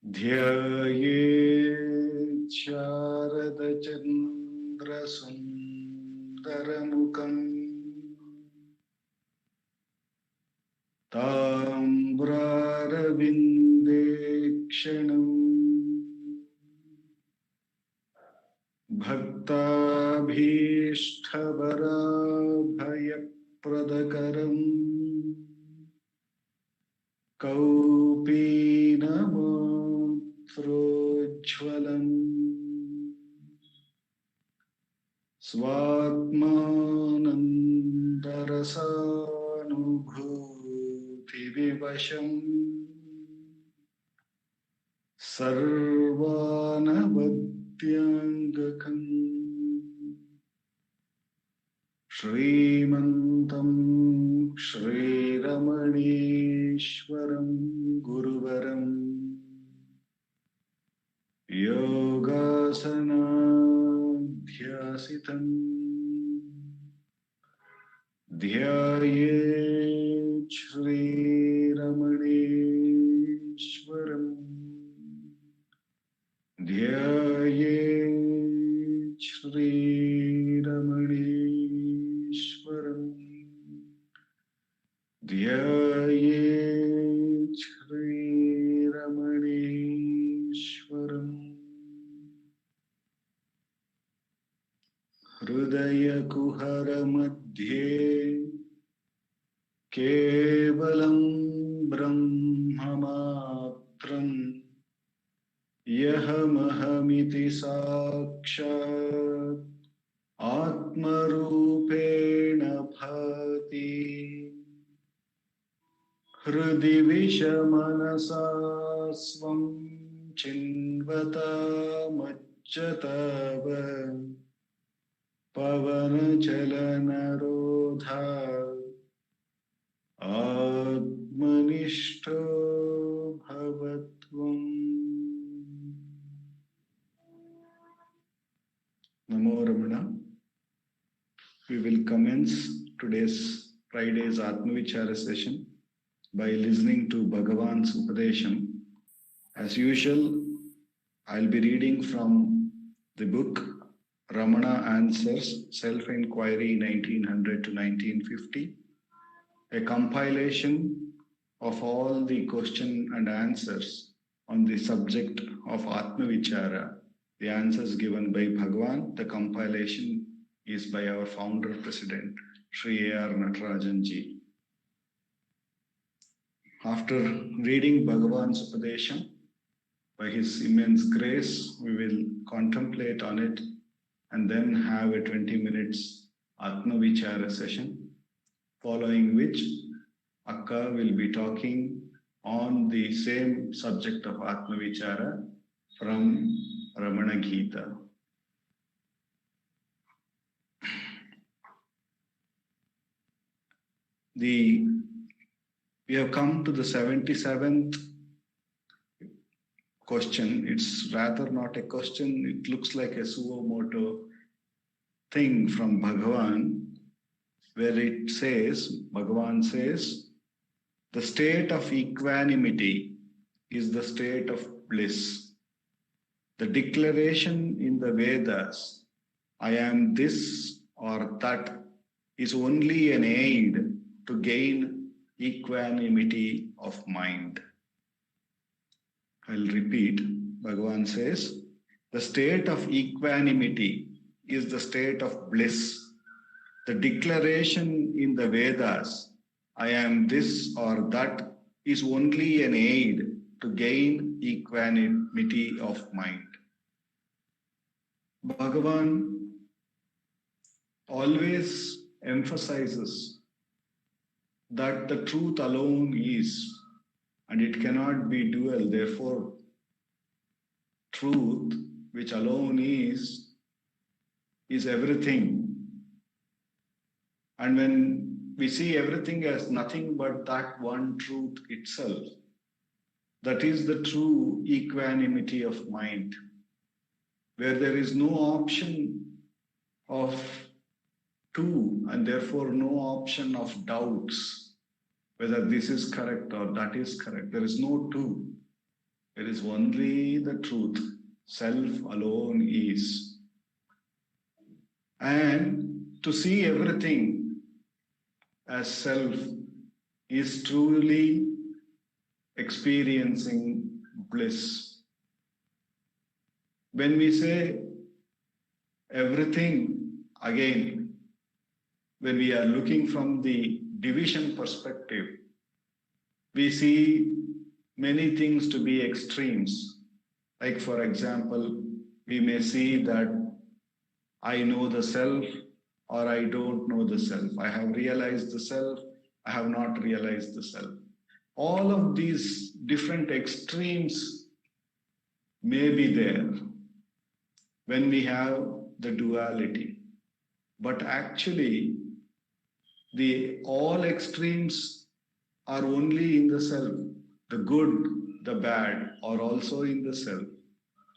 ध्ययेत् शारदचन्द्रसुन्दरमुखम् ताम्रारविन्देक्षणम् भक्ताभीष्टवराभयप्रदकरम् कौपीनमोत्रोज्ज्वलम् स्वात्मानन्दरसानुभूतिविवशम् सर्वानवद्याङ्गकम् श्रीमन्तं श्रीरमणीश्वरं गुरुवरं योगासनाध्यासितं ध्यायेत् श्रीरमणीश्वरं ध्यायेत् श्रीरमणीश्वरं ध्यायेत् श्रीरमणीश्वरम् हृदयकुहरमध्ये केवलं ब्रह्ममात्रम् यहमहमिति साक्षात् आत्मरूपेण भाति हृदि विषमनसा स्वं चिन्वतामच्युताव पवनचलनरोधा आत्मनिष्ठो भवत्वम्। Namo Ramana. We will commence today's Friday's Atmavichara session by listening to Bhagavan's Upadesham. As usual, I'll be reading from the book Ramana Answers Self-Inquiry 1900 to 1950, a compilation of all the question and answers on the subject of Atmavichara. The answers given by Bhagavan. The compilation is by our founder president, Sri A.R. Natarajanji. After reading Bhagavan's Upadesham, by his immense grace, we will contemplate on it and then have a 20 minutes Atmavichara session, following which Akka will be talking on the same subject of Atmavichara from Ramana Gita. We have come to the 77th question. It's rather not a question, it looks like a suo moto thing from Bhagavan, where it says, Bhagavan says, the state of equanimity is the state of bliss. The declaration in the Vedas, I am this or that, is only an aid to gain equanimity of mind. I'll repeat. Bhagavan says, the state of equanimity is the state of bliss. The declaration in the Vedas, I am this or that, is only an aid to gain equanimity of mind. Bhagavan always emphasizes that the truth alone is, and it cannot be dual. Therefore, truth, which alone is everything. And when we see everything as nothing but that one truth itself, that is the true equanimity of mind, where there is no option of two and therefore no option of doubts whether this is correct or that is correct. There is no two. It is only the truth. Self alone is. And to see everything as self is truly experiencing bliss. When we say everything, again, when we are looking from the division perspective, we see many things to be extremes. Like, for example, we may see that I know the self or I don't know the self. I have realized the self, I have not realized the self. All of these different extremes may be there when we have the duality. But actually, the all extremes are only in the self. The good, the bad are also in the self,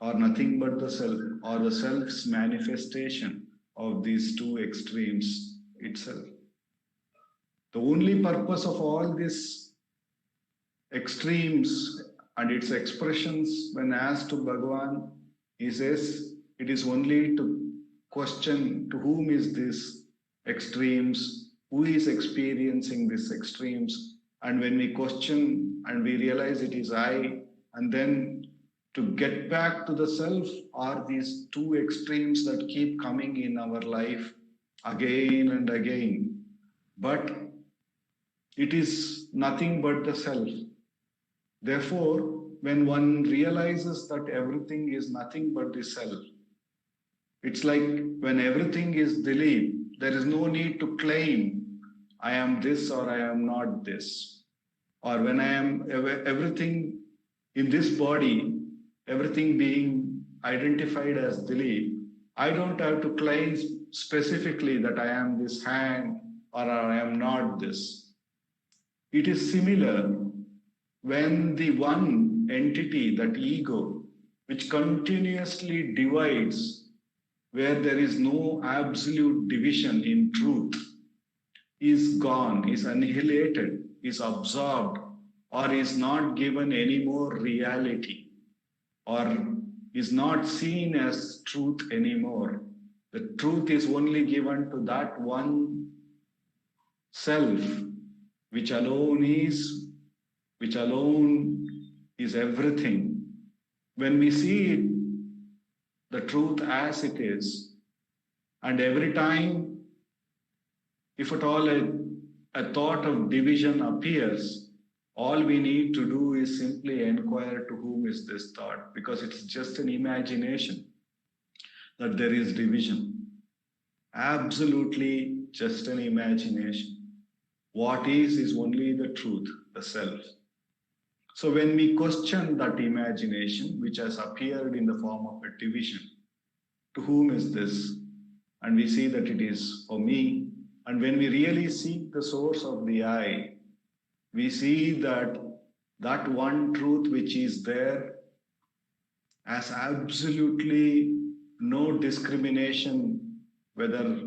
or nothing but the self, or the self's manifestation of these two extremes itself. The only purpose of all these extremes and its expressions, when asked to Bhagavan, he says it is only to question to whom is this extremes, who is experiencing these extremes. And when we question and we realize it is I, and then to get back to the self are these two extremes that keep coming in our life again and again. But it is nothing but the self. Therefore, when one realizes that everything is nothing but the self, it's like when everything is Dilip, there is no need to claim I am this or I am not this. Or when I am everything in this body, everything being identified as Dilip, I don't have to claim specifically that I am this hand or I am not this. It is similar when the one entity, that ego, which continuously divides, where there is no absolute division in truth, is gone, is annihilated, is absorbed, or is not given any more reality, or is not seen as truth anymore. The truth is only given to that one self, which alone is everything. When we see it, the truth as it is, and every time, if at all a thought of division appears, all we need to do is simply inquire to whom is this thought, because it's just an imagination that there is division. Absolutely just an imagination. What is only the truth, the self. So when we question that imagination, which has appeared in the form of a division, to whom is this? And we see that it is for me. And when we really seek the source of the I, we see that that one truth which is there has absolutely no discrimination whether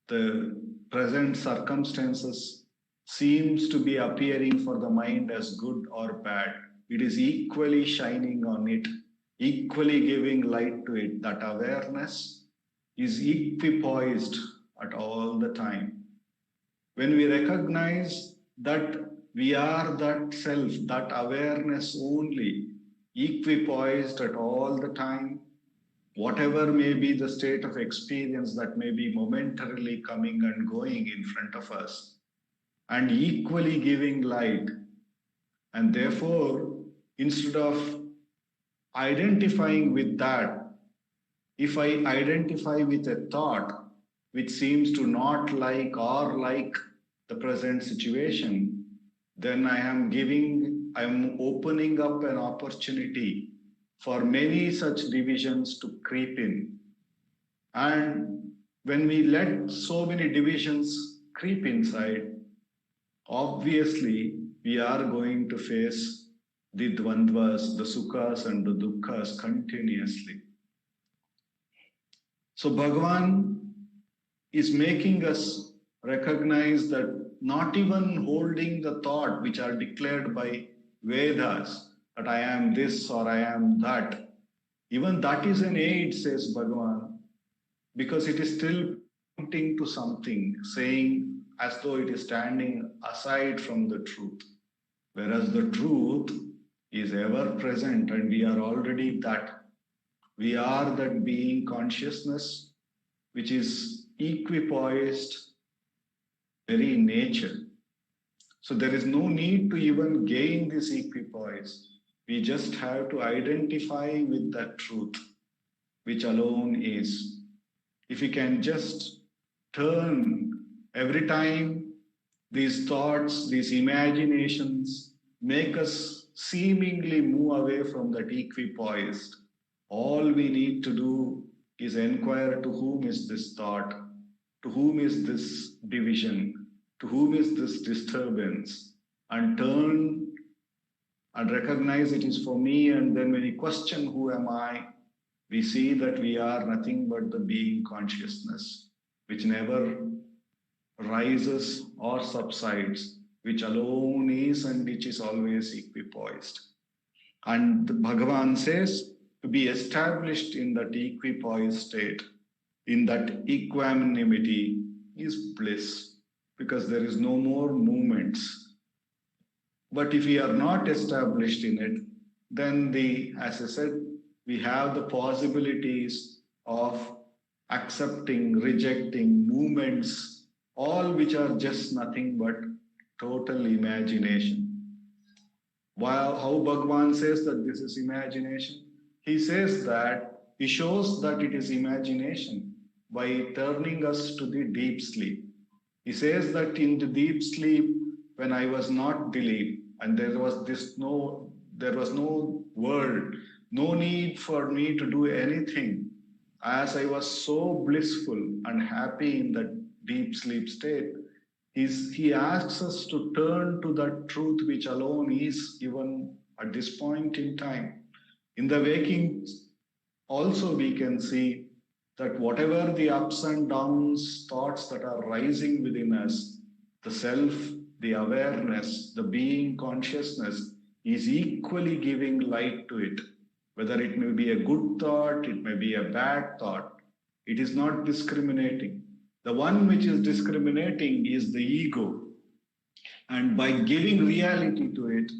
the present circumstances seems to be appearing for the mind as good or bad. It is equally shining on it, equally giving light to it. That awareness is equipoised at all the time. When we recognize that we are that self, that awareness only, equipoised at all the time, whatever may be the state of experience that may be momentarily coming and going in front of us, and equally giving light. And therefore, instead of identifying with that, if I identify with a thought which seems to not like or like the present situation, then I am opening up an opportunity for many such divisions to creep in. And when we let so many divisions creep inside, obviously we are going to face the dvandvas, the sukhas and the dukkha continuously. So Bhagavan is making us recognize that not even holding the thought which are declared by Vedas, that I am this or I am that. Even that is an aid, says Bhagavan, because it is still pointing to something, saying as though it is standing aside from the truth. Whereas the truth is ever present and we are already that. We are that being consciousness which is equipoised very in nature. So there is no need to even gain this equipoise. We just have to identify with that truth, which alone is. If we can just turn every time these thoughts, these imaginations make us seemingly move away from that equipoised, all we need to do is inquire to whom is this thought, to whom is this division, to whom is this disturbance, and turn and recognize it is for me. And then when we question who am I, we see that we are nothing but the being consciousness, which never rises or subsides, which alone is and which is always equipoised. And Bhagavan says to be established in that equipoised state, in that equanimity is bliss, because there is no more movements. But if we are not established in it, then as I said, we have the possibilities of accepting, rejecting movements, all which are just nothing but total imagination. While how Bhagavan says that this is imagination, he says that he shows that it is imagination by turning us to the deep sleep. He says that in the deep sleep, when I was not believed, and there was no world, no need for me to do anything, as I was so blissful and happy in that deep sleep state, he asks us to turn to that truth which alone is even at this point in time. In the waking, also we can see that whatever the ups and downs, thoughts that are rising within us, the self, the awareness, the being consciousness is equally giving light to it. Whether it may be a good thought, it may be a bad thought, it is not discriminating. The one which is discriminating is the ego. And by giving reality to it,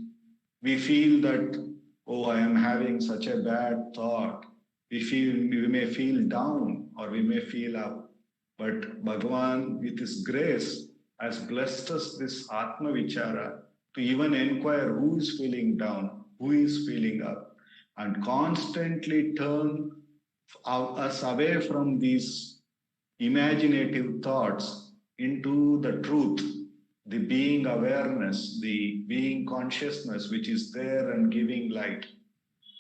we feel that, oh, I am having such a bad thought. We may feel down or we may feel up. But Bhagavan, with his grace, has blessed us this Atma Vichara to even inquire who is feeling down, who is feeling up, and constantly turn us away from these imaginative thoughts into the truth, the being awareness, the being consciousness, which is there and giving light.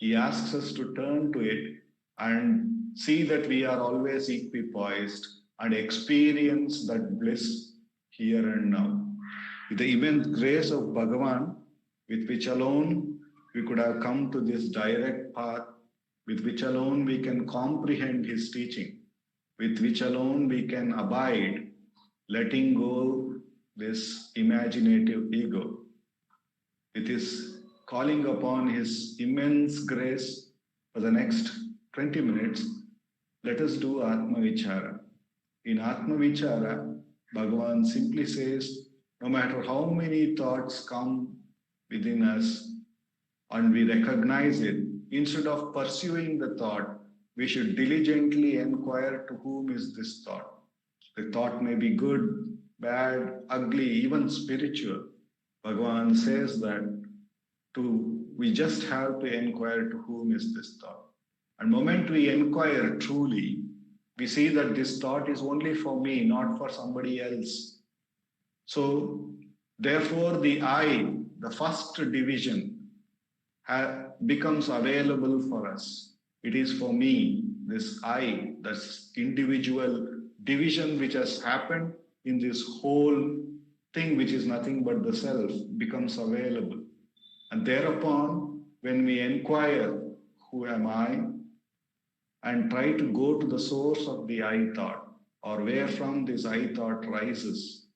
He asks us to turn to it and see that we are always equipoised and experience that bliss here and now. With the immense grace of Bhagavan, with which alone we could have come to this direct path, with which alone we can comprehend his teaching, with which alone we can abide, letting go this imaginative ego. With his calling upon his immense grace for the next 20 minutes, let us do Atma Vichara. In Atma Vichara, Bhagavan simply says, no matter how many thoughts come within us and we recognize it, instead of pursuing the thought, we should diligently inquire to whom is this thought. The thought may be good, bad, ugly, even spiritual. Bhagavan says that we just have to inquire to whom is this thought. And the moment we inquire truly, we see that this thought is only for me, not for somebody else. So, therefore, the I, the first division, becomes available for us. It is for me, this I, this individual division which has happened in this whole thing, which is nothing but the self, becomes available. And thereupon, when we inquire, who am I? And try to go to the source of the I thought, or where from this I thought rises,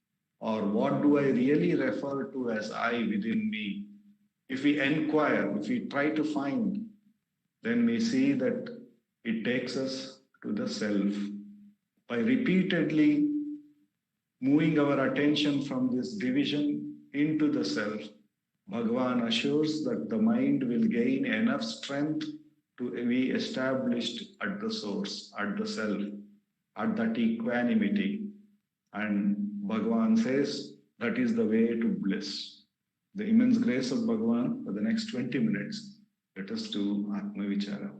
or what do I really refer to as I within me? If we inquire, if we try to find, then we see that it takes us to the self. By repeatedly moving our attention from this division into the self, Bhagavan assures that the mind will gain enough strength to be established at the source, at the self, at that equanimity. And Bhagavan says that is the way to bliss. The immense grace of Bhagavan for the next 20 minutes. Let us do Atma Vichara.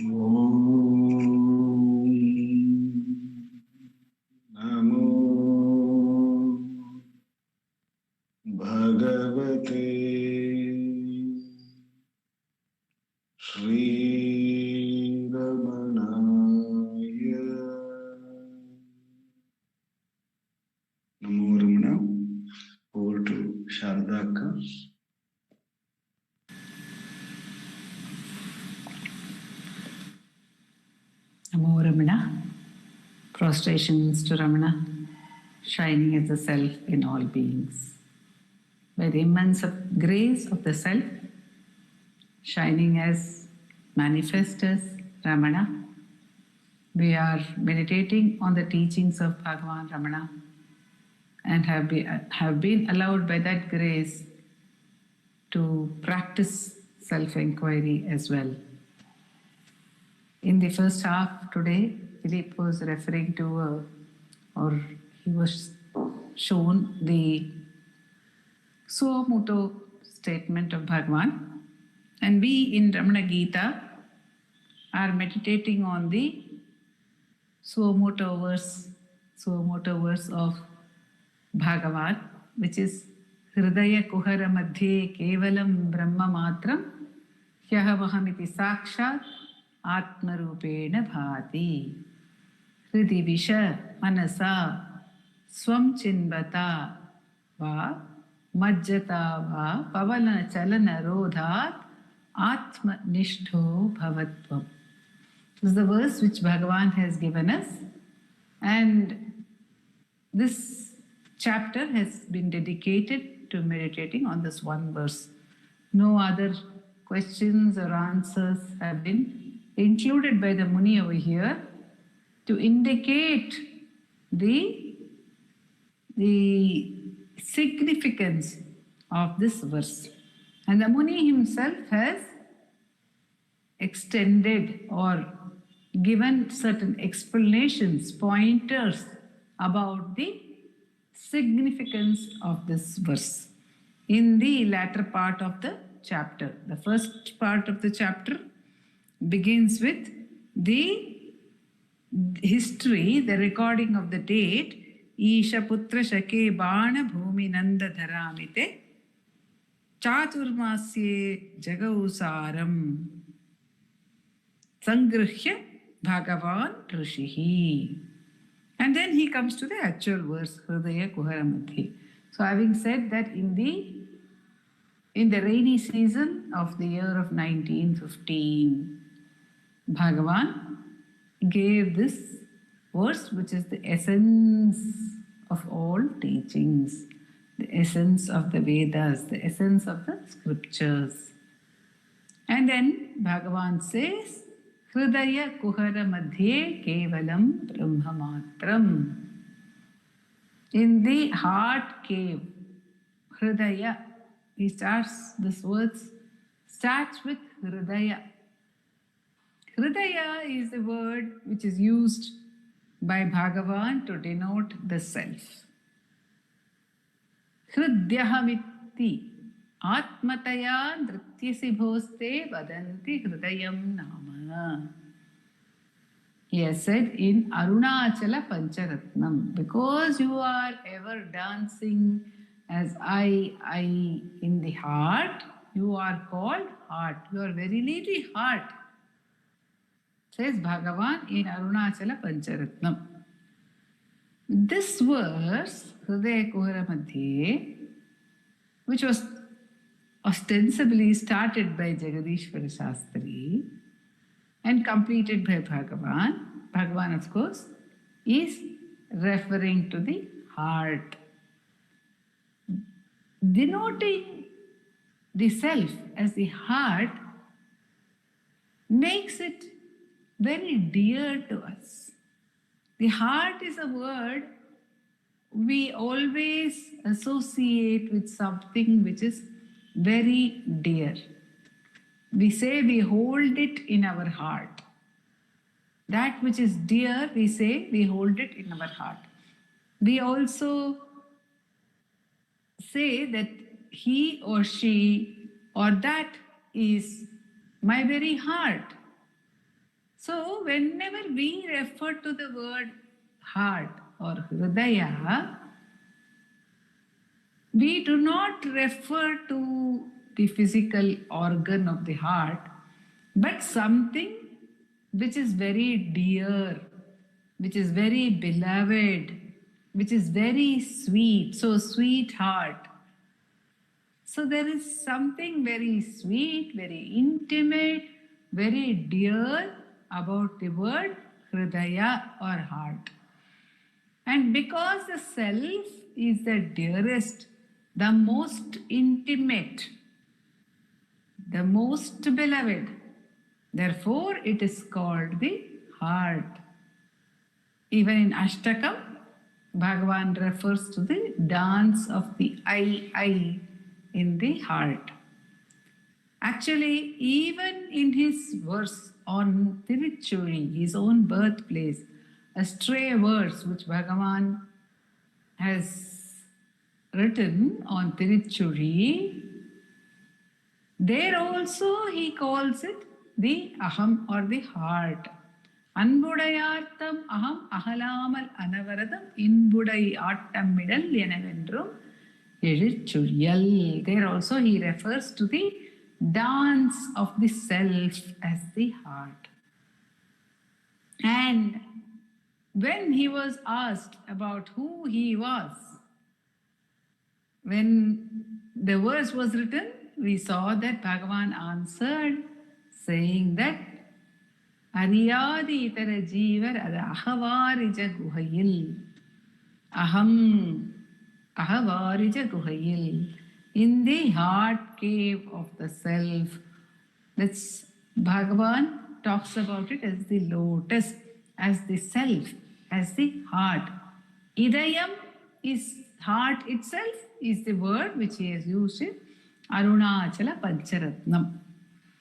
Namo Bhagavate Sri Ramanaya. Namo Ramana. Over to Sharadaka. Namo Ramana. Prostrations to Ramana, shining as the self in all beings. By the immense grace of the self, shining as manifest as Ramana, we are meditating on the teachings of Bhagavan Ramana and have been allowed by that grace to practice self-inquiry as well. In the first half today, Philip was referring to, or he was shown the Suamoto statement of Bhagavan. And we in Ramana Gita are meditating on the Suamoto verse of Bhagavan, which is Hridaya Kuhara Madhye Kevalam Brahma Matram Hyahavaham iti Sakshat Atmarupena Bhati Hridi Visha Manasa Swam Chinbata Va Majjata Va Pavana Chalana Rodhat Atma Nishtho Bhavatvam. This is the verse which Bhagavan has given us, and this chapter has been dedicated to meditating on this one verse. No other questions or answers have been included by the Muni over here to indicate the significance of this verse. And the Muni himself has extended or given certain explanations, pointers about the significance of this verse in the latter part of the chapter. The first part of the chapter begins with the history, the recording of the date, Isha Putra Shake Bana Bhumi Nanda Dharamite Chaturmasye Jagausaram Sangrihya Bhagavan Rishihi. And then he comes to the actual verse, Hridaya Kuhara Madhye. So having said that, in the rainy season of the year of 1915, Bhagavan gave this verse, which is the essence of all teachings, the essence of the Vedas, the essence of the scriptures. And then Bhagavan says, Hridaya Kuhara Madhye Kevalam Brahma Matram. In the heart cave, Hridaya, he starts, this words starts with Hridaya. Hridaya is the word which is used by Bhagavan to denote the self. Hridyahamitti Atmataya Nrityasi Bhoste Vadanti Hridayam Nama. He has said in Arunachala Pancharatnam, because you are ever dancing as I in the heart, you are called heart. You are verily the heart, says Bhagavan in Arunachala Pancharatnam. This verse, Hridaya Kuhara Madhye, which was ostensibly started by Jagadishvara Shastri and completed by Bhagavan. Bhagavan, of course, is referring to the heart. Denoting the self as the heart makes it very dear to us. The heart is a word we always associate with something which is very dear. We say we hold it in our heart. That which is dear, we say we hold it in our heart. We also say that he or she or that is my very heart. So, whenever we refer to the word heart or hridaya, we do not refer to the physical organ of the heart, but something which is very dear, which is very beloved, which is very sweet. So, sweetheart. So, there is something very sweet, very intimate, very dear about the word hridaya or heart. And because the self is the dearest, the most intimate, the most beloved, therefore it is called the heart. Even in Ashtakam, Bhagavan refers to the dance of the I in the heart. Actually, even in his verse on Tiruchuri, his own birthplace, a stray verse which Bhagavan has written on Tiruchuri, there also he calls it the aham or the heart. Anbudayartham aham ahalamal anavaradam inbudai attammidal yenavendrum ezhichuriyal. There also he refers to the dance of the self as the heart. And when he was asked about who he was, when the verse was written, we saw that Bhagavan answered saying that Ariyadi itara jeevar ada ahavarija guhayil. Aham ahavarija guhayil. In the heart cave of the self. That's Bhagavan talks about it as the lotus, as the self, as the heart. Idayam is heart itself, is the word which he has used in Arunachala Pancharatnam.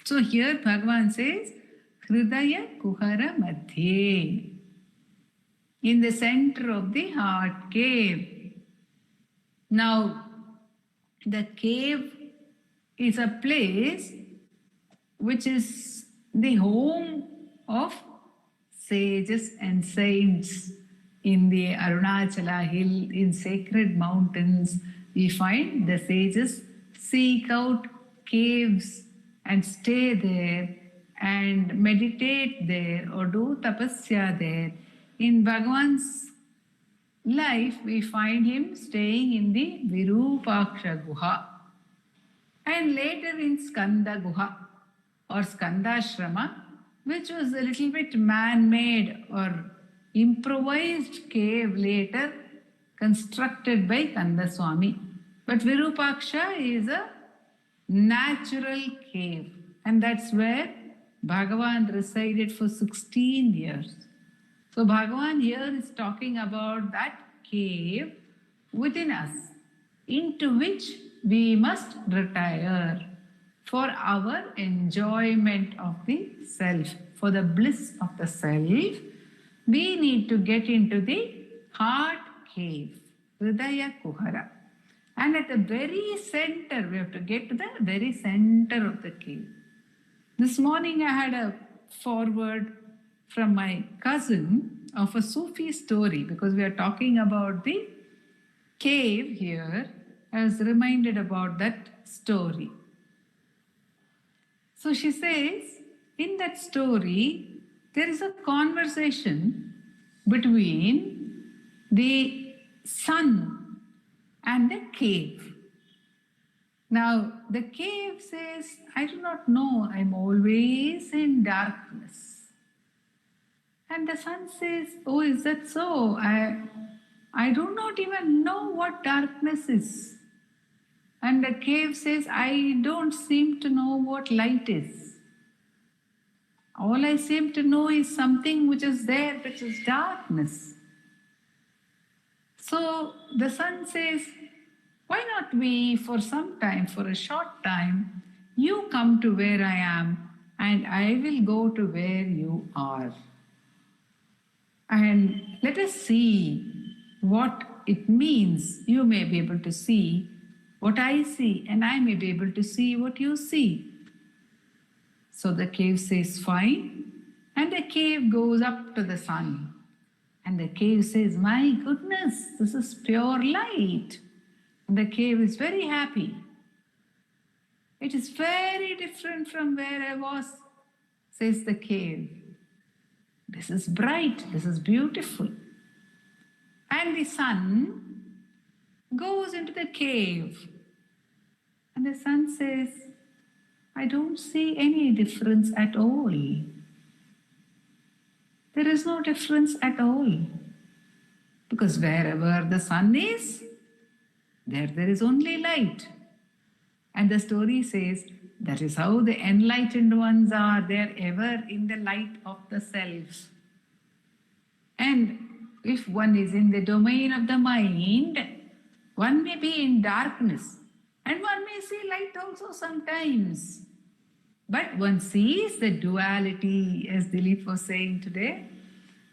So here Bhagavan says, Hridaya Kuhara Madhye, in the center of the heart cave. Now, the cave is a place which is the home of sages and saints. In the Arunachala hill, in sacred mountains, we find the sages seek out caves and stay there and meditate there or do tapasya there. In Bhagavan's life, we find him staying in the Virupaksha Guha and later in Skanda Guha or Skandashrama, which was a little bit man-made or improvised cave later constructed by Kandaswami. But Virupaksha is a natural cave, and that's where Bhagavan resided for 16 years. So Bhagavan here is talking about that cave within us, into which we must retire for our enjoyment of the self, for the bliss of the self. We need to get into the heart cave, Hridaya Kuhara. And at the very center, we have to get to the very center of the cave. This morning I had a forward from my cousin of a Sufi story, because we are talking about the cave here. I was reminded about that story. So she says, in that story, there is a conversation between the sun and the cave. Now, the cave says, I do not know, I'm always in darkness. And the sun says, oh, is that so? I do not even know what darkness is. And the cave says, I don't seem to know what light is. All I seem to know is something which is there, which is darkness. So the sun says, why not we, for some time, for a short time, you come to where I am and I will go to where you are. And let us see what it means. You may be able to see what I see, and I may be able to see what you see. So the cave says, fine. And the cave goes up to the sun. And the cave says, my goodness, this is pure light. And the cave is very happy. It is very different from where I was, says the cave. This is bright, this is beautiful. And the sun goes into the cave. And the sun says, I don't see any difference at all. There is no difference at all. Because wherever the sun is, there is only light. And the story says that is how the enlightened ones are. They are ever in the light of the self. And if one is in the domain of the mind, one may be in darkness. And one may see light also sometimes. But one sees the duality, as Dilip was saying today.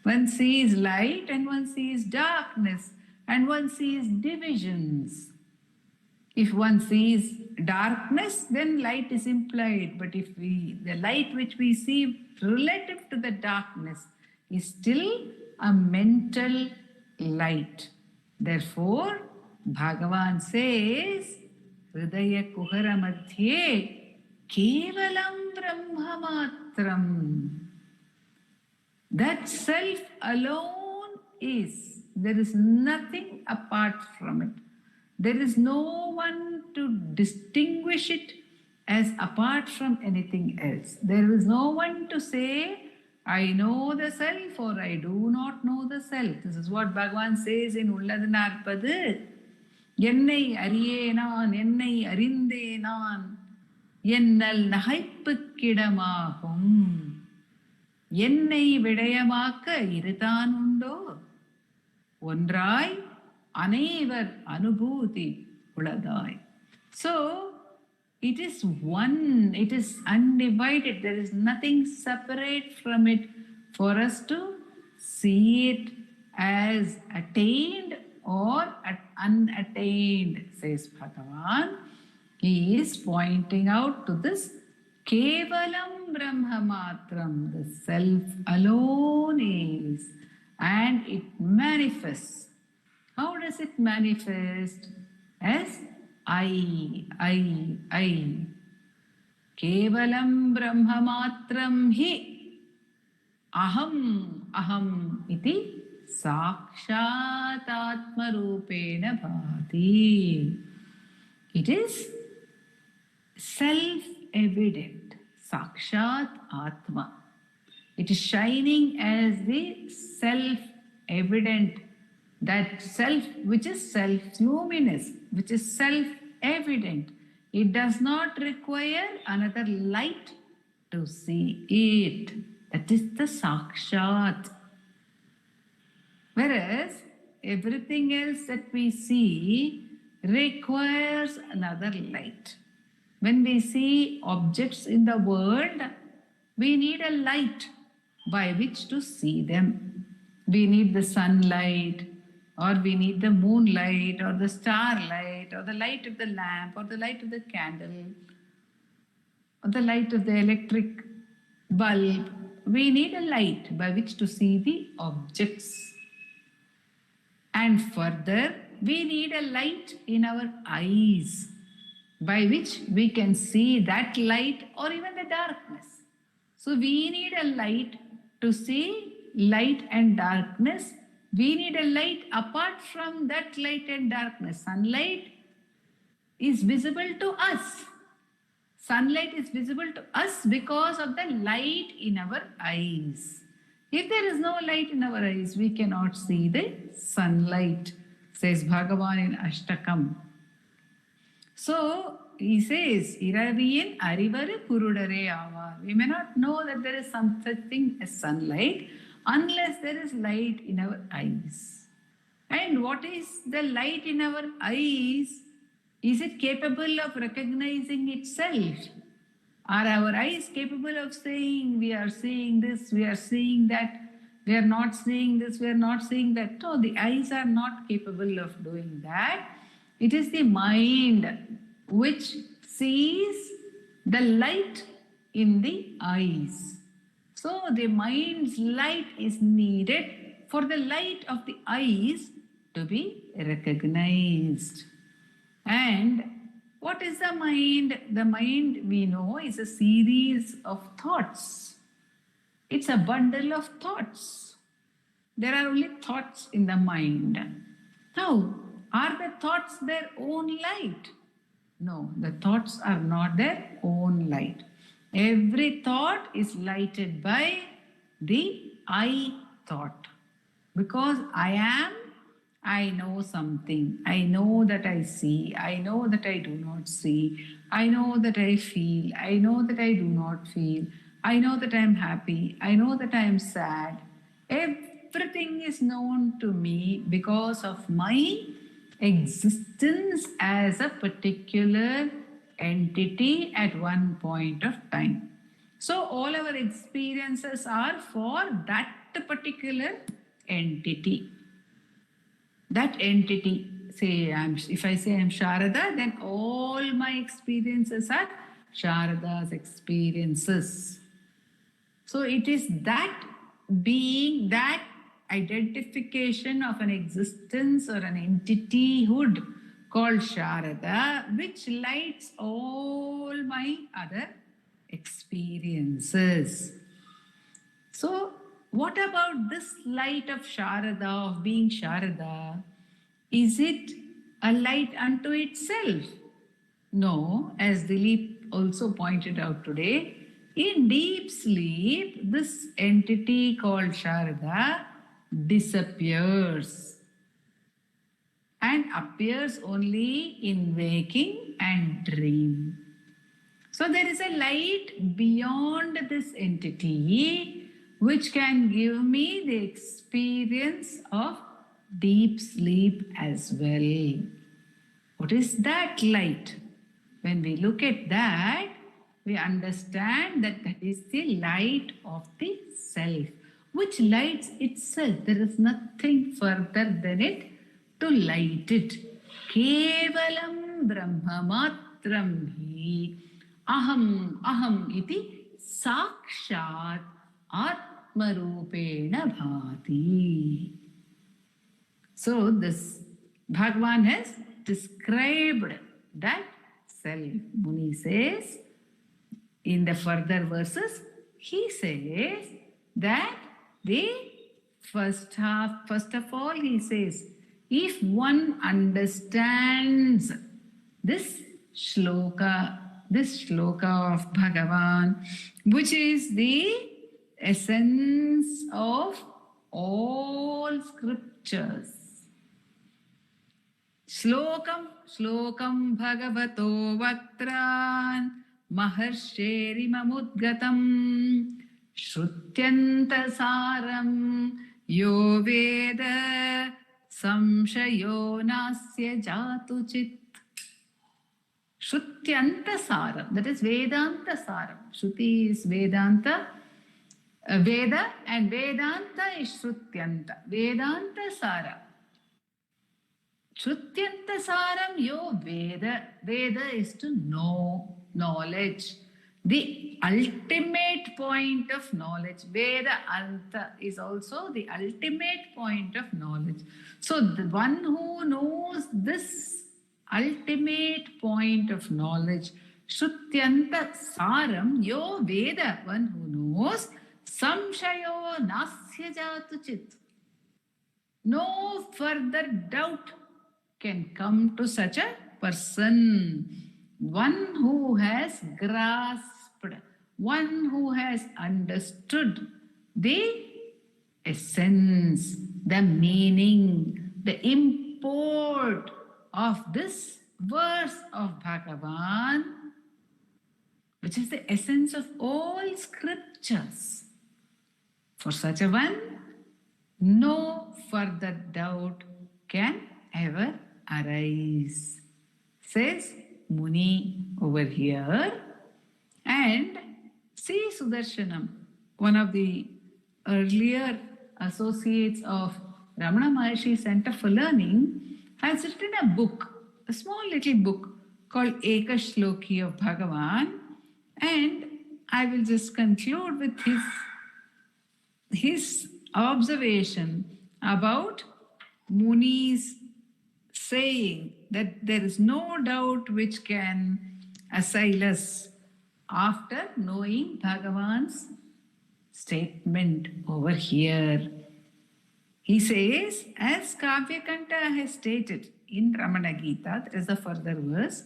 One sees light and one sees darkness. And one sees divisions. If one sees darkness, then light is implied. But if the light which we see relative to the darkness is still a mental light. Therefore, Bhagavan says, Hridaya Kuhara Madhye Kevalam Brahmamatram. That self alone is. There is nothing apart from it. There is no one to distinguish it as apart from anything else. There is no one to say, I know the self or I do not know the self. This is what Bhagavan says in Ulladu Narpadu. Ennai ariyenan, ennai arindenan, ennal nahaippukkidamagum. Ennai vidayamaka irutan undo. Onrai anevar anubhuti uladai. So, it is one, it is undivided. There is nothing separate from it for us to see it as attained or unattained, says Bhagavan. He is pointing out to this Kevalam Brahmamatram, the self alone is, and it manifests. How does it manifest? As I. Kevalam Brahmamatram hi aham iti sakshat atma rupena bhati. It is self-evident, sakshat atma. It is shining as the self-evident, that self which is self-luminous, which is self-evident. It does not require another light to see it. That is the sakshat. Whereas everything else that we see requires another light. When we see objects in the world, we need a light by which to see them. We need the sunlight, or we need the moonlight, or the starlight, or the light of the lamp, or the light of the candle, or the light of the electric bulb. We need a light by which to see the objects. And further, we need a light in our eyes by which we can see that light or even the darkness. So we need a light to see light and darkness. We need a light apart from that light and darkness. Sunlight is visible to us. Sunlight is visible to us because of the light in our eyes. If there is no light in our eyes, we cannot see the sunlight, says Bhagavan in Ashtakam. So he says, Iraviyin arivaru kurudare avar. We may not know that there is some such thing as sunlight unless there is light in our eyes. And what is the light in our eyes? Is it capable of recognizing itself? Are our eyes capable of saying, we are seeing this, we are seeing that, we are not seeing this, we are not seeing that? No, the eyes are not capable of doing that. It is the mind which sees the light in the eyes. So the mind's light is needed for the light of the eyes to be recognized. And what is the mind? The mind, we know, is a series of thoughts. It's a bundle of thoughts. There are only thoughts in the mind. Now, are the thoughts their own light? No, the thoughts are not their own light. Every thought is lighted by the I thought. Because I am, I know something. I know that I see. I know that I do not see. I know that I feel. I know that I do not feel. I know that I am happy. I know that I am sad. Everything is known to me because of my existence as a particular entity at one point of time. So all our experiences are for that particular entity. That entity, say, if I say I'm Sharada, then all my experiences are Sharada's experiences. So it is that being, that identification of an existence or an entityhood called Sharada, which lights all my other experiences. So, what about this light of Sharada, of being Sharada? Is it a light unto itself? No, as Dilip also pointed out today, in deep sleep, this entity called Sharada disappears and appears only in waking and dream. So there is a light beyond this entity which can give me the experience of deep sleep as well. What is that light? When we look at that, we understand that that is the light of the self, which lights itself. There is nothing further than it to light it. Kevalam brahmamatram hi aham iti sakshat atmarupena bhati. So this Bhagavan has described that self. Muni says in the further verses, he says that the first of all, he says, if one understands this shloka of Bhagavan, which is the essence of all scriptures. Shlokam bhagavato vatran maharsherimamudgatam shrutyanta saram yo veda samshayo nasya jatu chit. Shrutyanta saram, that is Vedanta saram. Shruti is Vedanta, Veda, and Vedanta is Shrutyanta. Vedanta saram. Shrutyanta saram yo Veda. Veda is to know, knowledge. The ultimate point of knowledge. Veda Anta is also the ultimate point of knowledge. So the one who knows this ultimate point of knowledge, Shrutyanta saram yo Veda, one who knows, samshayo nasya jatu chit. No further doubt can come to such a person. One who has grasped, one who has understood the essence, the meaning, the import of this verse of Bhagavan, which is the essence of all scriptures. For such a one, no further doubt can ever arise, says Muni over here. And see Sudarshanam, one of the earlier associates of Ramana Maharshi Center for Learning, has written a book, a small little book called Eka Shloki of Bhagavan. And I will just conclude with his his observation about Muni's saying that there is no doubt which can assail us after knowing Bhagavan's statement over here. He says, as Kavyakanta has stated in Ramana Gita, that is the further verse,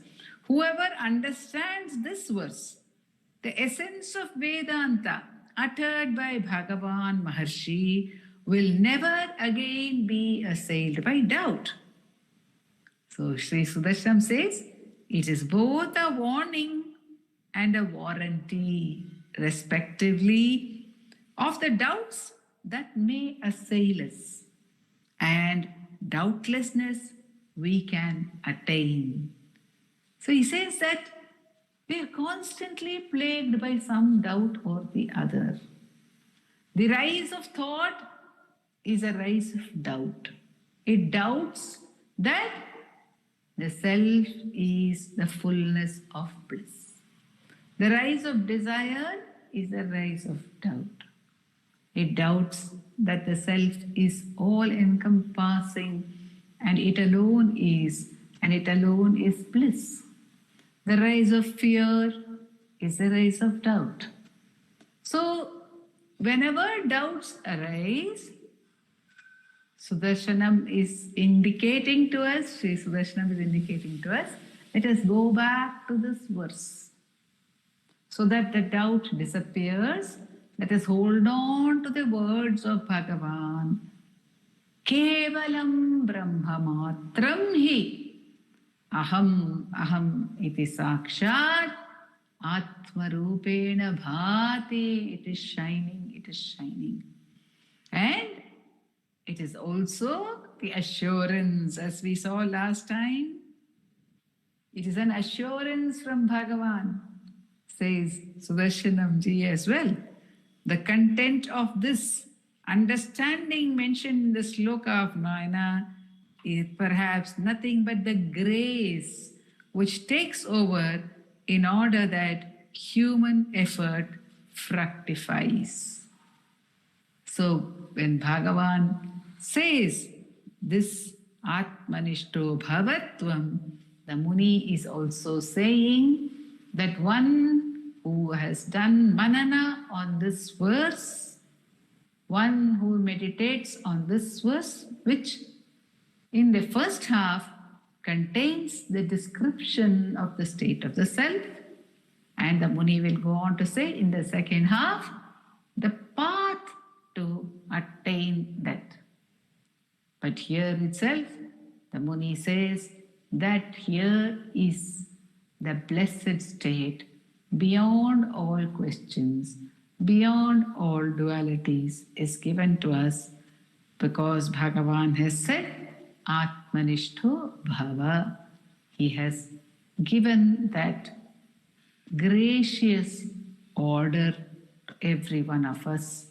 whoever understands this verse, the essence of Vedanta uttered by Bhagavan Maharshi, will never again be assailed by doubt. So Sri Sudarshanam says, it is both a warning and a warranty, respectively, of the doubts that may assail us, and doubtlessness we can attain. So he says that we are constantly plagued by some doubt or the other. The rise of thought is a rise of doubt. It doubts that the self is the fullness of bliss. The rise of desire is a rise of doubt. It doubts that the self is all encompassing and it alone is bliss. The rise of fear is the rise of doubt. So, whenever doubts arise, Sudarshanam is indicating to us, Sri Sudarshanam is indicating to us, let us go back to this verse so that the doubt disappears. Let us hold on to the words of Bhagavan. Kevalam brahmamatram hi aham iti sakshat atmarupena bhati. It is shining. And it is also the assurance, as we saw last time. It is an assurance from Bhagavan, says Sudarshanam ji as well. The content of this understanding mentioned in the sloka of Nayana is perhaps nothing but the grace which takes over in order that human effort fructifies. So when Bhagavan says this Atmanishto Bhavatvam, the Muni is also saying that one who has done manana on this verse, one who meditates on this verse, which in the first half contains the description of the state of the self, and the Muni will go on to say in the second half, the path to attain that. But here itself, the Muni says that here is the blessed state beyond all questions, beyond all dualities is given to us because Bhagavan has said, Atmanishto Bhava. He has given that gracious order to every one of us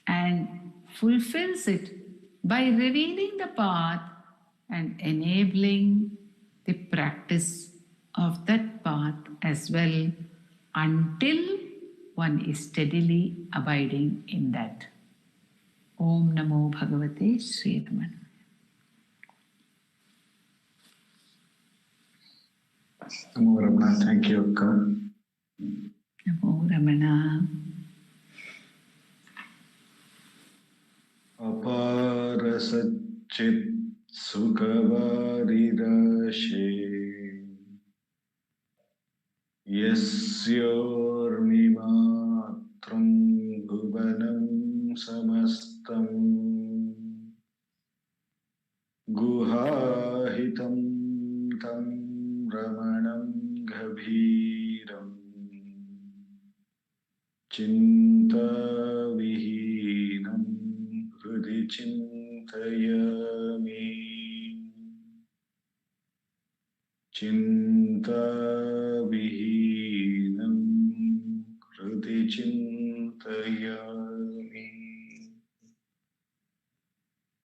and fulfills it by revealing the path and enabling the practice of that path as well until one is steadily abiding in that. Om Namo Bhagavate Sri Ramana. Namo Ramana. Thank you, Akka. Namo Ramana. Apara Satchit Sukhavarirashi Yasyornimatram Bhuvanam Samastam Guhahitam Tam Ramanam Ghabhiram Chinta Vihinam Hrudi Chintayami Chinta